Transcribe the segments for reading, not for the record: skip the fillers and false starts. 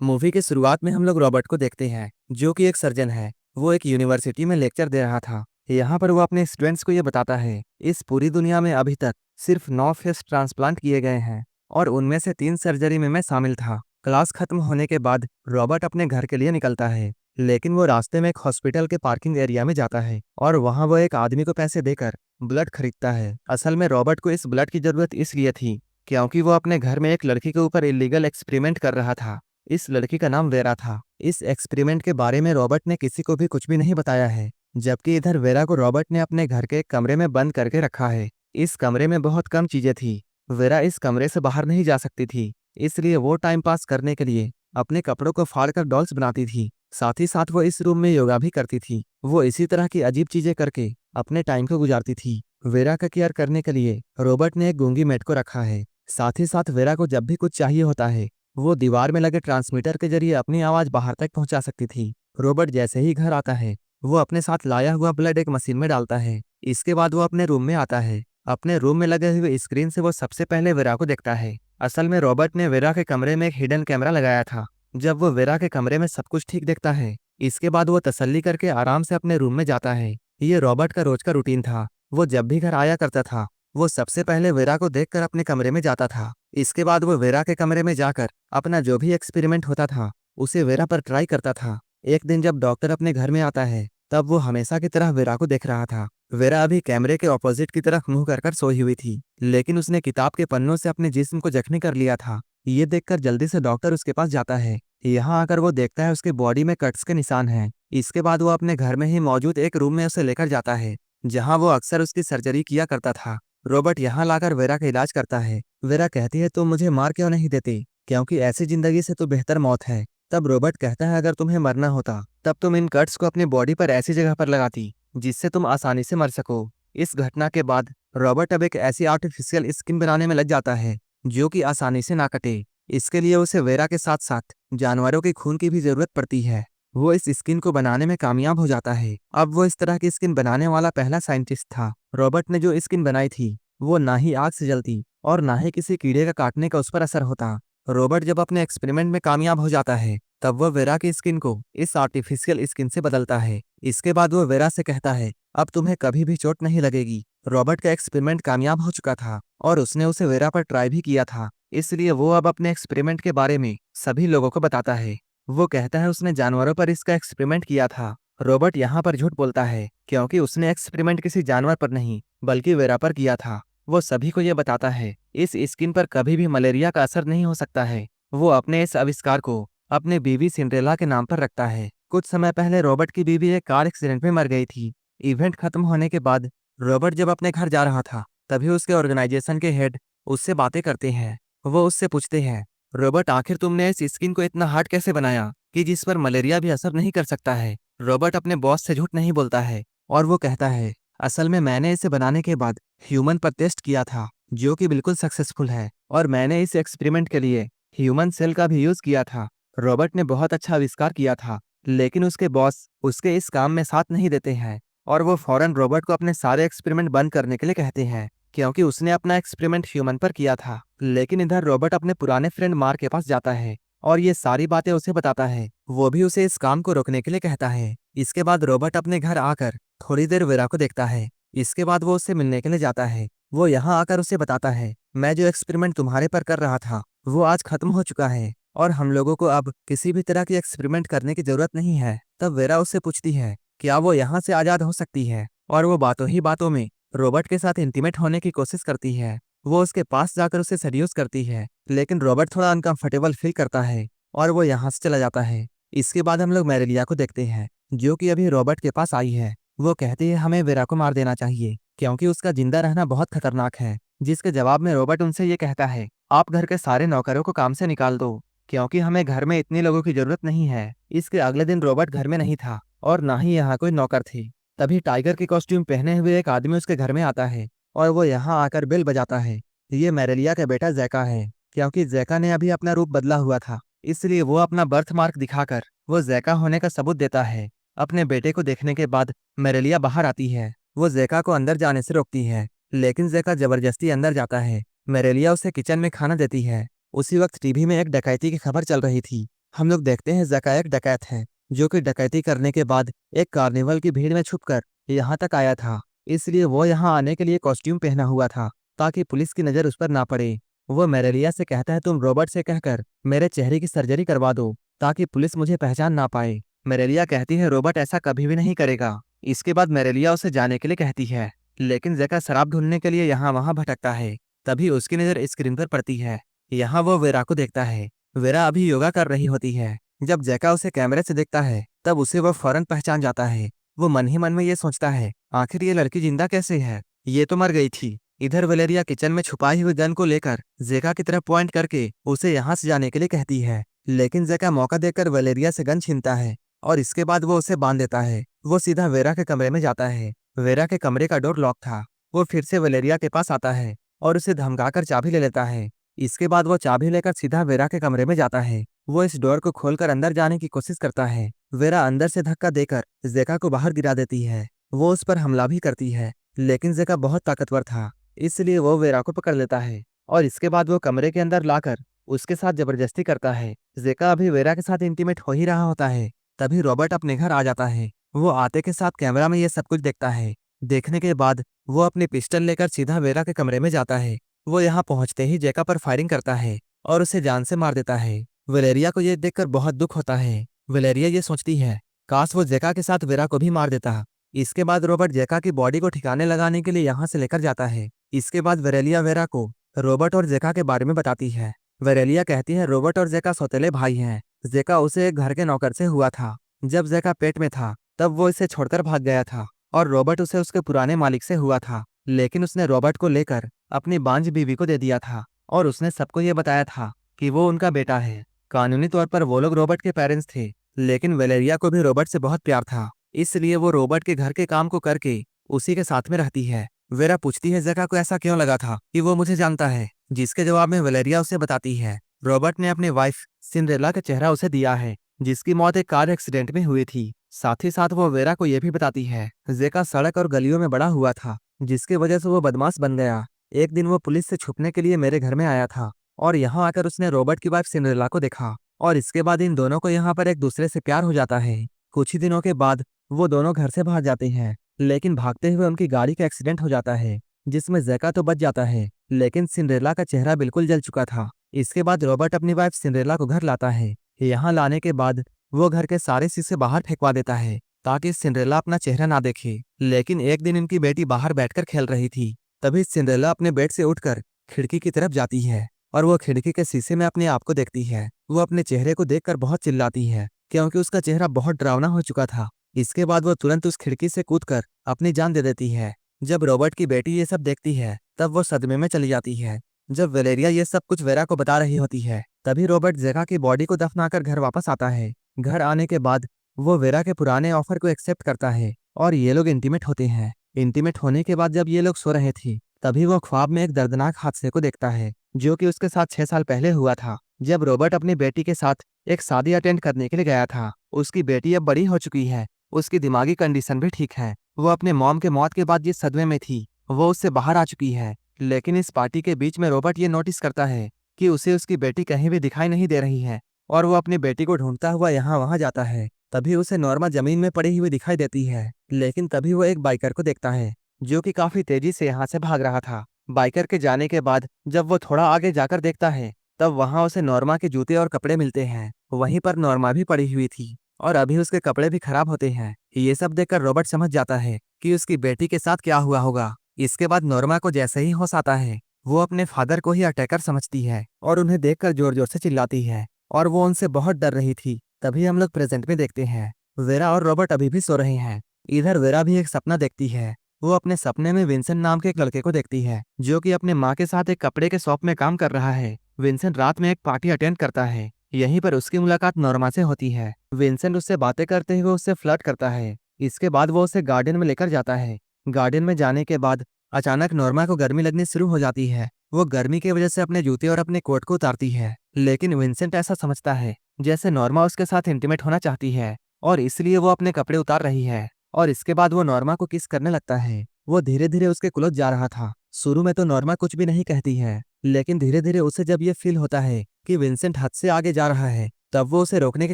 Movie की शुरुआत में हम लोग रॉबर्ट को देखते हैं, जो कि एक सर्जन है। वो एक यूनिवर्सिटी में लेक्चर दे रहा था। यहाँ पर वो अपने स्टूडेंट्स को ये बताता है, इस पूरी दुनिया में अभी तक सिर्फ 9 फेस ट्रांसप्लांट किए गए हैं और उनमें से 3 सर्जरी में मैं शामिल था। क्लास खत्म होने के बाद रॉबर्ट अपने घर के लिए निकलता है, लेकिन वो रास्ते में एक हॉस्पिटल के पार्किंग एरिया में जाता है और वहाँ वो एक आदमी को पैसे देकर ब्लड खरीदता है। असल में रॉबर्ट को इस ब्लड की जरूरत इसलिए थी क्योंकि वो अपने घर में एक लड़की के ऊपर इलीगल एक्सपेरिमेंट कर रहा था। इस लड़की का नाम वेरा था। इस एक्सपेरिमेंट के बारे में रॉबर्ट ने किसी को भी कुछ भी नहीं बताया है, जबकि इधर वेरा को रॉबर्ट ने अपने घर के एक कमरे में बंद करके रखा है। इस कमरे में बहुत कम चीजें थी। वेरा इस कमरे से बाहर नहीं जा सकती थी, इसलिए वो टाइम पास करने के लिए अपने कपड़ों को फाड़कर डॉल्स बनाती थी। साथ ही साथ वो इस रूम में योगा भी करती थी। वो इसी तरह की अजीब चीजें करके अपने टाइम को गुजारती थी। वेरा का केयर करने के लिए रॉबर्ट ने एक गूंगी मेट को रखा है। साथ ही साथ वेरा को जब भी कुछ चाहिए होता है, वो दीवार में लगे ट्रांसमीटर के जरिए अपनी आवाज बाहर तक पहुंचा सकती थी। रॉबर्ट जैसे ही घर आता है, वो अपने साथ लाया हुआ ब्लड एक मशीन में डालता है। इसके बाद वो अपने रूम में आता है। अपने रूम में लगे हुए स्क्रीन से वो सबसे पहले वेरा को देखता है। असल में रॉबर्ट ने वेरा के कमरे में एक हिडन कैमरा लगाया था। जब वो वेरा के कमरे में सब कुछ ठीक देखता है, इसके बाद वो तसल्ली करके आराम से अपने रूम में जाता है। ये रॉबर्ट का रोज का रूटीन था। वो जब भी घर आया करता था, वो सबसे पहले वेरा को देखकर अपने कमरे में जाता था। इसके बाद वो वेरा के कमरे में जाकर अपना जो भी एक्सपेरिमेंट होता था, उसे वेरा पर ट्राई करता था। एक दिन जब डॉक्टर अपने घर में आता है, तब वो हमेशा की तरह वेरा को देख रहा था। वेरा अभी कैमरे के ऑपोजिट की तरफ मुंह कर सोई हुई थी, लेकिन उसने किताब के पन्नों से अपने जिस्म को जख्मी कर लिया था। ये देखकर जल्दी से डॉक्टर उसके पास जाता है। यहाँ आकर वो देखता है उसके बॉडी में कट्स के निशान हैं। इसके बाद वो अपने घर में ही मौजूद एक रूम में उसे लेकर जाता है, जहाँ वो अक्सर उसकी सर्जरी किया करता था। रॉबर्ट यहाँ लाकर वेरा का इलाज करता है। वेरा कहती है, तुम मुझे मार क्यों नहीं देती, क्योंकि ऐसी जिंदगी से तो बेहतर मौत है। तब रॉबर्ट कहता है, अगर तुम्हें मरना होता तब तुम इन कट्स को अपनी बॉडी पर ऐसी जगह पर लगाती जिससे तुम आसानी से मर सको। इस घटना के बाद रॉबर्ट अब एक ऐसी आर्टिफिशियल स्किन बनाने में लग जाता है जो कि आसानी से ना कटे। इसके लिए उसे वेरा के साथ साथ जानवरों के खून की भी जरूरत पड़ती है। वो इस स्किन को बनाने में कामयाब हो जाता है। अब वो इस तरह की स्किन बनाने वाला पहला साइंटिस्ट था। रॉबर्ट ने जो स्किन बनाई थी, वो ना ही आग से जलती और ना ही किसी कीड़े का काटने का उस पर असर होता। रॉबर्ट जब अपने एक्सपेरिमेंट में कामयाब हो जाता है, तब वो वेरा की स्किन को इस आर्टिफिशियल स्किन से बदलता है। इसके बाद वो वेरा से कहता है, अब तुम्हें कभी भी चोट नहीं लगेगी। रॉबर्ट का एक्सपेरिमेंट कामयाब हो चुका था और उसने उसे वेरा पर ट्राई भी किया था, इसलिए वो अब अपने एक्सपेरिमेंट के बारे में सभी लोगों को बताता है। वो कहता है उसने जानवरों पर इसका एक्सपेरिमेंट किया था। रॉबर्ट यहाँ पर झूठ बोलता है, क्योंकि उसने एक्सपेरिमेंट किसी जानवर पर नहीं बल्कि वेरा पर किया था। वो सभी को ये बताता है, इस स्किन पर कभी भी मलेरिया का असर नहीं हो सकता है। वो अपने इस आविष्कार को अपने बीवी सिंड्रेला के नाम पर रखता है। कुछ समय पहले रॉबर्ट की बीवी एक कार एक्सीडेंट में मर गई थी। इवेंट खत्म होने के बाद रॉबर्ट जब अपने घर जा रहा था, तभी उसके ऑर्गेनाइजेशन के हेड उससे बातें करते हैं। वो उससे पूछते हैं, रॉबर्ट, आखिर तुमने इस स्किन को इतना हार्ड कैसे बनाया कि जिस पर मलेरिया भी असर नहीं कर सकता है। रॉबर्ट अपने बॉस से झूठ नहीं बोलता है और वो कहता है, असल में मैंने इसे बनाने के बाद ह्यूमन पर टेस्ट किया था, जो कि बिल्कुल सक्सेसफुल है, और मैंने इस एक्सपेरिमेंट के लिए ह्यूमन सेल का भी यूज किया था। रॉबर्ट ने बहुत अच्छा आविष्कार किया था, लेकिन उसके बॉस उसके इस काम में साथ नहीं देते हैं और वो फौरन रॉबर्ट को अपने सारे एक्सपेरिमेंट बंद करने के लिए कहते हैं, क्योंकि उसने अपना एक्सपेरिमेंट ह्यूमन पर किया था। लेकिन इधर रॉबर्ट अपने पुराने फ्रेंड मार्क के पास जाता है और ये सारी बातें उसे बताता है। वो भी उसे इस काम को रोकने के लिए कहता है। इसके बाद रॉबर्ट अपने घर आकर थोड़ी देर वेरा को देखता है। इसके बाद वो उससे मिलने के लिए जाता है। वो यहाँ आकर उसे बताता है, मैं जो एक्सपेरिमेंट तुम्हारे पर कर रहा था, वो आज खत्म हो चुका है और हम लोगों को अब किसी भी तरह की एक्सपेरिमेंट करने की जरूरत नहीं है। तब वेरा उससे पूछती है, क्या वो यहाँ से आजाद हो सकती है, और वो बातों ही बातों में रॉबर्ट के साथ इंटीमेट होने की कोशिश करती है। वो उसके पास जाकर उसे सेड्यूस करती है, लेकिन रॉबर्ट थोड़ा अनकंफर्टेबल फील करता है और वो यहाँ से चला जाता है। इसके बाद हम लोग मैरेलिया को देखते हैं, जो कि अभी रॉबर्ट के पास आई है। वो कहती है, हमें वेरा को मार देना चाहिए क्योंकि उसका जिंदा रहना बहुत खतरनाक है। जिसके जवाब में रॉबर्ट उनसे ये कहता है, आप घर के सारे नौकरों को काम से निकाल दो, क्योंकि हमें घर में इतने लोगों की जरूरत नहीं है। इसके अगले दिन रॉबर्ट घर में नहीं था और ना ही यहाँ कोई नौकर थे। तभी टाइगर की कॉस्ट्यूम पहने हुए एक आदमी उसके घर में आता है और वो यहाँ आकर बेल बजाता है। ये मैरेलिया का बेटा जैका है। क्योंकि जैका ने अभी अपना रूप बदला हुआ था, इसलिए वो अपना बर्थ मार्क दिखाकर वो जैका होने का सबूत देता है। अपने बेटे को देखने के बाद मैरेलिया बाहर आती है। वो जैका को अंदर जाने से रोकती है, लेकिन जैका जबरदस्ती अंदर जाता है। मैरेलिया उसे किचन में खाना देती है। उसी वक्त टीवी में एक डकैती की खबर चल रही थी। हम लोग देखते हैं ज़का एक डकैत है जो कि डकैती करने के बाद एक कार्निवल की भीड़ में छुपकर यहाँ तक आया था। इसलिए वो यहाँ आने के लिए कॉस्ट्यूम पहना हुआ था ताकि पुलिस की नज़र उस पर ना पड़े। वो मेरेलिया से कहता है तुम रॉबर्ट से कहकर मेरे चेहरे की सर्जरी करवा दो ताकि पुलिस मुझे पहचान ना पाए। मेरेलिया कहती है रॉबर्ट ऐसा कभी भी नहीं करेगा। इसके बाद मेरेलिया उसे जाने के लिए कहती है, लेकिन ज़का शराब ढूंढने के लिए यहाँ वहाँ भटकता है। तभी उसकी नज़र स्क्रीन पर पड़ती है। यहाँ वो वेरा को देखता है। वेरा अभी योगा कर रही होती है। जब जैका उसे कैमरे से देखता है तब उसे वह फौरन पहचान जाता है। वो मन ही मन में ये सोचता है आखिर ये लड़की जिंदा कैसे है, ये तो मर गई थी। इधर वलेरिया किचन में छुपाई हुई गन को लेकर जेका की तरफ पॉइंट करके उसे यहाँ से जाने के लिए कहती है, लेकिन जेका मौका देकर वलेरिया से गन छीनता है और इसके बाद वो उसे बांध देता है। वो सीधा वेरा के कमरे में जाता है। वेरा के कमरे का डोर लॉक था। वो फिर से वलेरिया के पास आता है और उसे धमकाकर चाबी ले लेता है। इसके बाद वो चाबी लेकर सीधा वेरा के कमरे में जाता है। वो इस डोर को खोलकर अंदर जाने की कोशिश करता है। वेरा अंदर से धक्का देकर जेका को बाहर गिरा देती है। वो उस पर हमला भी करती है, लेकिन जेका बहुत ताकतवर था, इसलिए वो वेरा को पकड़ लेता है और इसके बाद वो कमरे के अंदर लाकर उसके साथ जबरदस्ती करता है। जेका अभी वेरा के साथ इंटीमेट हो ही रहा होता है, तभी रॉबर्ट अपने घर आ जाता है। वो आते के साथ कैमरा में ये सब कुछ देखता है। देखने के बाद वो अपनी पिस्टल लेकर सीधा वेरा के कमरे में जाता है। वो यहाँ पहुंचते ही जेका पर फायरिंग करता है और उसे जान से मार देता है। वलेरिया को यह देखकर बहुत दुख होता है। वलेरिया ये सोचती है काश वो जेका के साथ वेरा को भी मार देता। इसके बाद रॉबर्ट जेका की बॉडी को ठिकाने लगाने के लिए यहाँ से लेकर जाता है। इसके बाद वरेलिया वेरा को रॉबर्ट और जेका के बारे में बताती है। वरेलिया कहती है रॉबर्ट और जेका सौतेले भाई हैं। जेका उसे एक घर के नौकर से हुआ था। जब जेका पेट में था तब वो इसे छोड़कर भाग गया था और रॉबर्ट उसे उसके पुराने मालिक से हुआ था, लेकिन उसने रॉबर्ट को लेकर अपनी बांझ बीवी को दे दिया था और उसने सबको ये बताया था कि वो उनका बेटा है। कानूनी तौर पर वो लोग रॉबर्ट के पेरेंट्स थे, लेकिन वलेरिया को भी रॉबर्ट से बहुत प्यार था, इसलिए वो रॉबर्ट के घर के काम को करके उसी के साथ में रहती है। वेरा पूछती है जेका को ऐसा क्यों लगा था कि वो मुझे जानता है, जिसके जवाब में वलेरिया उसे बताती है रॉबर्ट ने अपनी वाइफ सिंड्रेला का चेहरा उसे दिया है, जिसकी मौत एक कार एक्सीडेंट में हुई थी। साथ ही साथ वो वेरा को यह भी बताती है जेका सड़क और गलियों में बड़ा हुआ था, जिसकी वजह से वो बदमाश बन गया। एक दिन वो पुलिस से छुपने के लिए मेरे घर में आया था और यहाँ आकर उसने रॉबर्ट की वाइफ सिंड्रेला को देखा और इसके बाद इन दोनों को यहाँ पर एक दूसरे से प्यार हो जाता है। कुछ ही दिनों के बाद वो दोनों घर से बाहर जाते हैं, लेकिन भागते हुए उनकी गाड़ी का एक्सीडेंट हो जाता है, जिसमें जेका तो बच जाता है, लेकिन सिंड्रेला का चेहरा बिल्कुल जल चुका था। इसके बाद रॉबर्ट अपनी वाइफ सिंड्रेला को घर लाता है। यहाँ लाने के बाद वो घर के सारे शीशे बाहर फेंकवा देता है ताकि सिंड्रेला अपना चेहरा ना देखे। लेकिन एक दिन इनकी बेटी बाहर बैठकर खेल रही थी, तभी सिंड्रेला अपने बेड से उठकर खिड़की की तरफ जाती है और वो खिड़की के शीशे में अपने आप को देखती है। वो अपने चेहरे को देखकर बहुत चिल्लाती है क्योंकि उसका चेहरा बहुत डरावना हो चुका था। इसके बाद वो तुरंत उस खिड़की से कूदकर अपनी जान दे देती है। जब रॉबर्ट की बेटी ये सब देखती है तब वो सदमे में चली जाती है। जब वलेरिया ये सब कुछ वेरा को बता रही होती है तभी रॉबर्ट जेका की बॉडी को दफनाकर घर वापस आता है। घर आने के बाद वो वेरा के पुराने ऑफर को एक्सेप्ट करता है और ये लोग इंटीमेट होते हैं। इंटीमेट होने के बाद जब ये लोग सो रहे थे तभी वो ख्वाब में एक दर्दनाक हादसे को देखता है जो कि उसके साथ 6 साल पहले हुआ था, जब रॉबर्ट अपनी बेटी के साथ एक शादी अटेंड करने के लिए गया था। उसकी बेटी अब बड़ी हो चुकी है, उसकी दिमागी कंडीशन भी ठीक है। वो अपने मॉम के मौत के बाद जिस सदमे में थी वो उससे बाहर आ चुकी है। लेकिन इस पार्टी के बीच में रॉबर्ट ये नोटिस करता है कि उसे उसकी बेटी कहीं भी दिखाई नहीं दे रही है और वो अपनी बेटी को ढूंढता हुआ यहाँ वहाँ जाता है। तभी उसे नॉर्मा जमीन में पड़ी हुई दिखाई देती है, लेकिन तभी वो एक बाइकर को देखता है जो कि काफी तेजी से यहाँ से भाग रहा था। बाइकर के जाने के बाद जब वो थोड़ा आगे जाकर देखता है तब वहाँ उसे नॉर्मा के जूते और कपड़े मिलते हैं। वहीं पर नॉर्मा भी पड़ी हुई थी और अभी उसके कपड़े भी खराब होते हैं। ये सब देखकर रॉबर्ट समझ जाता है कि उसकी बेटी के साथ क्या हुआ होगा। इसके बाद नॉर्मा को जैसे ही होश आता है वो अपने फादर को ही अटैकर समझती है और उन्हें देखकर जोर जोर से चिल्लाती है और वो उनसे बहुत डर रही थी। तभी हम लोग प्रेजेंट में देखते हैं वेरा और रॉबर्ट अभी भी सो रहे हैं। इधर वेरा भी एक सपना देखती है। वो अपने सपने में विंसेंट नाम के एक लड़के को देखती है जो कि अपने माँ के साथ एक कपड़े के शॉप में काम कर रहा है। विंसेंट रात में एक पार्टी अटेंड करता है। यहीं पर उसकी मुलाकात नॉर्मा से होती है। विंसेंट उससे बातें करते हुए उससे फ्लर्ट करता है। इसके बाद वो उसे गार्डन में लेकर जाता है। गार्डन में जाने के बाद अचानक नॉर्मा को गर्मी लगनी शुरू हो जाती है। वो गर्मी की वजह से अपने जूते और अपने कोट को उतारती है, लेकिन विंसेंट ऐसा समझता है जैसे नॉर्मा उसके साथ इंटीमेट होना चाहती है और इसलिए वो अपने कपड़े उतार रही है और इसके बाद वो नॉर्मा को किस करने लगता है। वो धीरे धीरे उसके क्लोज जा रहा था। शुरू में तो नॉर्मा कुछ भी नहीं कहती है, लेकिन धीरे धीरे उसे जब ये फील होता है कि विंसेंट हद से आगे जा रहा है तब वो उसे रोकने की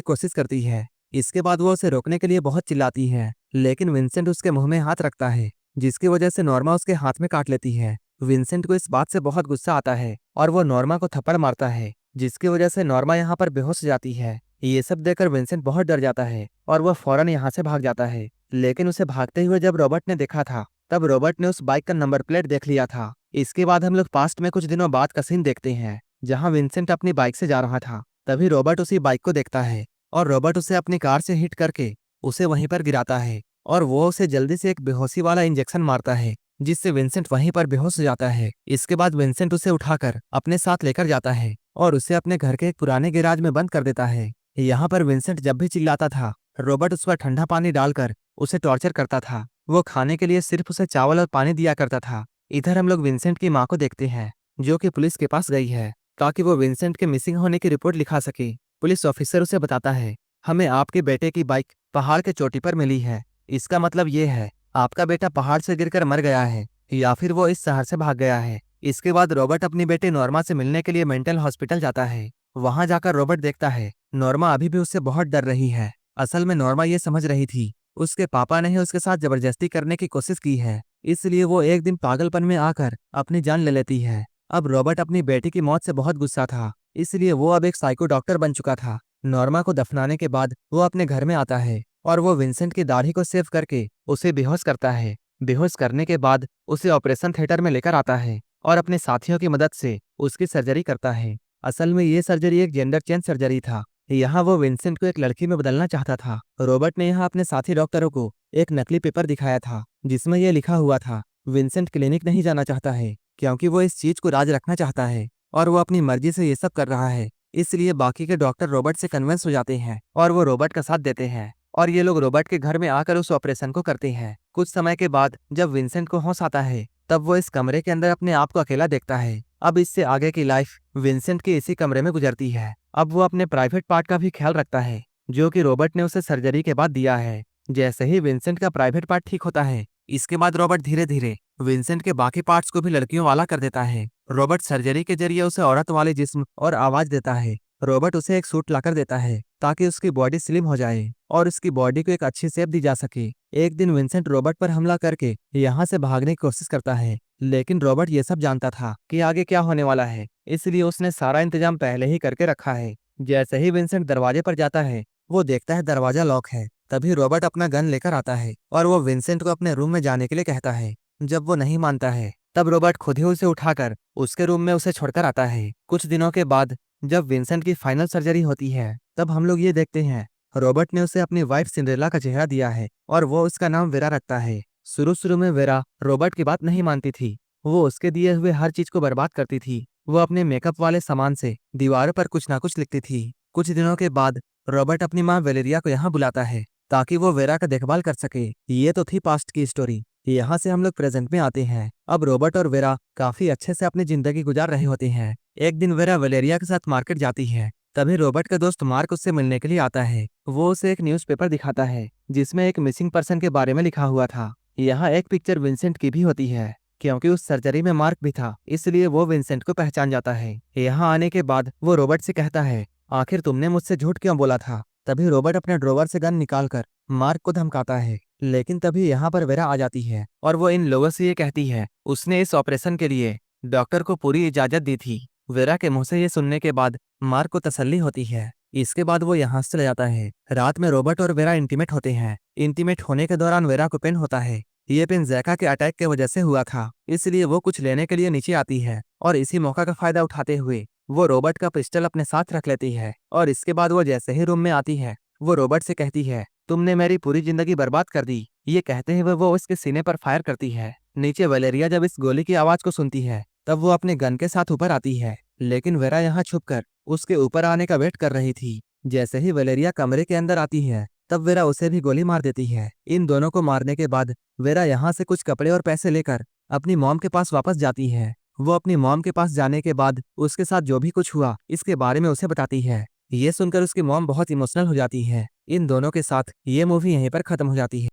कोशिश करती है। इसके बाद वो उसे रोकने के लिए बहुत चिल्लाती है, लेकिन विंसेंट उसके मुंह में हाथ रखता है, जिसकी वजह से नॉर्मा उसके हाथ में काट लेती है। विंसेंट को इस बात से बहुत गुस्सा आता है और वो नॉर्मा को थप्पड़ मारता है, जिसकी वजह से नॉर्मा यहाँ पर बेहोश हो जाती है। ये सब देखकर विंसेंट बहुत डर जाता है और वह फौरन यहाँ से भाग जाता है। लेकिन उसे भागते हुए जब रॉबर्ट ने देखा था, तब रॉबर्ट ने उस बाइक का नंबर प्लेट देख लिया था। इसके बाद हम लोग पास्ट में कुछ दिनों बाद का सीन देखते हैं, जहाँ विंसेंट अपनी बाइक से जा रहा था। तभी रॉबर्ट उसी बाइक को देखता है और रॉबर्ट उसे अपनी कार से हिट करके उसे वहीं पर गिराता है और वो उसे जल्दी से एक बेहोशी वाला इंजेक्शन मारता है, जिससे विंसेंट वहीं पर बेहोश हो जाता है। इसके बाद विंसेंट उसे उठाकर अपने साथ लेकर जाता है और उसे अपने घर के एक पुराने गैराज में बंद कर देता है। यहाँ पर विंसेंट जब भी चिल्लाता था, रॉबर्ट उस पर ठंडा पानी डालकर उसे टॉर्चर करता था। वो खाने के लिए सिर्फ उसे चावल और पानी दिया करता था। इधर हम लोग विंसेंट की माँ को देखते हैं, जो कि पुलिस के पास गई है ताकि वो विंसेंट के मिसिंग होने की रिपोर्ट लिखा सके। पुलिस ऑफिसर उसे बताता है, हमें आपके बेटे की बाइक पहाड़ के चोटी पर मिली है। इसका मतलब ये है आपका बेटा पहाड़ से गिरकर मर गया है या फिर वो इस शहर से भाग गया है। इसके बाद रॉबर्ट अपनी बेटी नॉर्मा से मिलने के लिए मेंटल हॉस्पिटल जाता है। वहां जाकर रॉबर्ट देखता है नॉर्मा अभी भी उससे बहुत डर रही है। असल में नॉर्मा ये समझ रही थी उसके पापा ने ही उसके साथ जबरदस्ती करने की कोशिश की है, इसलिए वो एक दिन पागलपन में आकर अपनी जान ले लेती है। अब रॉबर्ट अपनी बेटी की मौत से बहुत गुस्सा था, इसलिए वो अब एक साइको डॉक्टर बन चुका था। नॉर्मा को दफनाने के बाद वो अपने घर में आता है और वो विंसेंट की दाढ़ी को सेव करके उसे बेहोश करता है। बेहोश करने के बाद उसे ऑपरेशन थिएटर में लेकर आता है और अपने साथियों की मदद से उसकी सर्जरी करता है। असल में ये सर्जरी एक जेंडर चेंज सर्जरी था। यहाँ वो विंसेंट को एक लड़की में बदलना चाहता था। रॉबर्ट ने यहाँ अपने साथी डॉक्टरों को एक नकली पेपर दिखाया था, जिसमें यह लिखा हुआ था, विंसेंट क्लिनिक नहीं जाना चाहता है क्योंकि वो इस चीज को राज रखना चाहता है और वो अपनी मर्जी से ये सब कर रहा है। इसलिए बाकी के डॉक्टर रॉबर्ट से कन्विंस हो जाते हैं और वो रॉबर्ट का साथ देते हैं और ये लोग रॉबर्ट के घर में आकर उस ऑपरेशन को करते हैं। कुछ समय के बाद जब विंसेंट को होश आता है, तब वो इस कमरे के अंदर अपने आप को अकेला देखता है। अब इससे आगे की लाइफ विंसेंट के इसी कमरे में गुजरती है। अब वो अपने प्राइवेट पार्ट का भी ख्याल रखता है, जो कि रॉबर्ट ने उसे सर्जरी के बाद दिया है। जैसे ही विंसेंट का प्राइवेट पार्ट ठीक होता है, इसके बाद रॉबर्ट धीरे धीरे विंसेंट के बाकी पार्ट्स को भी लड़कियों वाला कर देता है। रॉबर्ट सर्जरी के जरिए उसे औरत वाले जिस्म और आवाज देता है। रॉबर्ट उसे एक सूट लाकर देता है ताकि उसकी बॉडी स्लिम हो जाए और उसकी बॉडी को एक अच्छी शेप दी जा सके। एक दिन विंसेंट रॉबर्ट पर हमला करके यहाँ से भागने की कोशिश करता है, लेकिन रॉबर्ट ये सब जानता था कि आगे क्या होने वाला है, इसलिए उसने सारा इंतजाम पहले ही करके रखा है। जैसे ही विंसेंट दरवाजे पर जाता है, वो देखता है दरवाजा लॉक है। तभी रॉबर्ट अपना गन लेकर आता है और वो विंसेंट को अपने रूम में जाने के लिए कहता है। जब वो नहीं मानता है, तब रॉबर्ट खुद ही उसे उठाकर उसके रूम में उसे छोड़कर आता है। कुछ दिनों के बाद जब विंसेंट की फाइनल सर्जरी होती है, तब हम लोग ये देखते हैं रॉबर्ट ने उसे अपनी वाइफ सिंड्रेला का चेहरा दिया है और वो उसका नाम वेरा रखता है। शुरू में वेरा रॉबर्ट की बात नहीं मानती थी। वो उसके दिए हुए हर चीज को बर्बाद करती थी। वो अपने मेकअप वाले सामान से दीवारों पर कुछ ना कुछ लिखती थी। कुछ दिनों के बाद रॉबर्ट अपनी माँ वेलेरिया को यहाँ बुलाता है ताकि वो वेरा का देखभाल कर सके। ये तो थी पास्ट की स्टोरी। यहाँ से हम लोग प्रेजेंट में आते हैं। अब रॉबर्ट और वेरा काफी अच्छे से अपनी जिंदगी गुजार रहे होते हैं। एक दिन वेरा वेलेरिया के साथ मार्केट जाती है। तभी रॉबर्ट का दोस्त मार्क उससे मिलने के लिए आता है। वो उसे एक न्यूज़पेपर दिखाता है जिसमें एक मिसिंग पर्सन के बारे में लिखा हुआ था। यहाँ एक पिक्चर विंसेंट की भी होती है। क्योंकि उस सर्जरी में मार्क भी था, इसलिए वो विंसेंट को पहचान जाता है। यहाँ आने के बाद वो रॉबर्ट से कहता है, आखिर तुमने मुझसे झूठ क्यों बोला था। तभी रॉबर्ट अपने ड्रॉवर से गन निकालकर मार्क को धमकाता है। लेकिन तभी यहाँ पर वेरा आ जाती है और वो इन लोगों से ये कहती है उसने इस ऑपरेशन के लिए डॉक्टर को पूरी इजाजत दी थी। वेरा के मुंह से ये सुनने के बाद मार्क को तसल्ली होती है। इसके बाद वो यहाँ से चला जाता है। रात में रॉबर्ट और वेरा इंटीमेट होते हैं। इंटीमेट होने के दौरान वेरा को पेन होता है। ये पेन जैका के अटैक के वजह से हुआ था, इसलिए वो कुछ लेने के लिए नीचे आती है और इसी मौका का फायदा उठाते हुए वो रॉबर्ट का पिस्टल अपने साथ रख लेती है। और इसके बाद वो जैसे ही रूम में आती है, वो रॉबर्ट से कहती है, तुमने मेरी पूरी जिंदगी बर्बाद कर दी। ये कहते हुए वो उसके सीने पर फायर करती है। नीचे वलेरिया जब इस गोली की आवाज को सुनती है, तब वो अपने गन के साथ ऊपर आती है, लेकिन वेरा यहाँ छुपकर उसके ऊपर आने का वेट कर रही थी। जैसे ही वलेरिया कमरे के अंदर आती है, तब वेरा उसे भी गोली मार देती है। इन दोनों को मारने के बाद वेरा यहाँ से कुछ कपड़े और पैसे लेकर अपनी मॉम के पास वापस जाती है। वो अपनी मॉम के पास जाने के बाद उसके साथ जो भी कुछ हुआ इसके बारे में उसे बताती है। ये सुनकर उसकी मॉम बहुत इमोशनल हो जाती है। इन दोनों के साथ ये मूवी यहीं पर खत्म हो जाती है।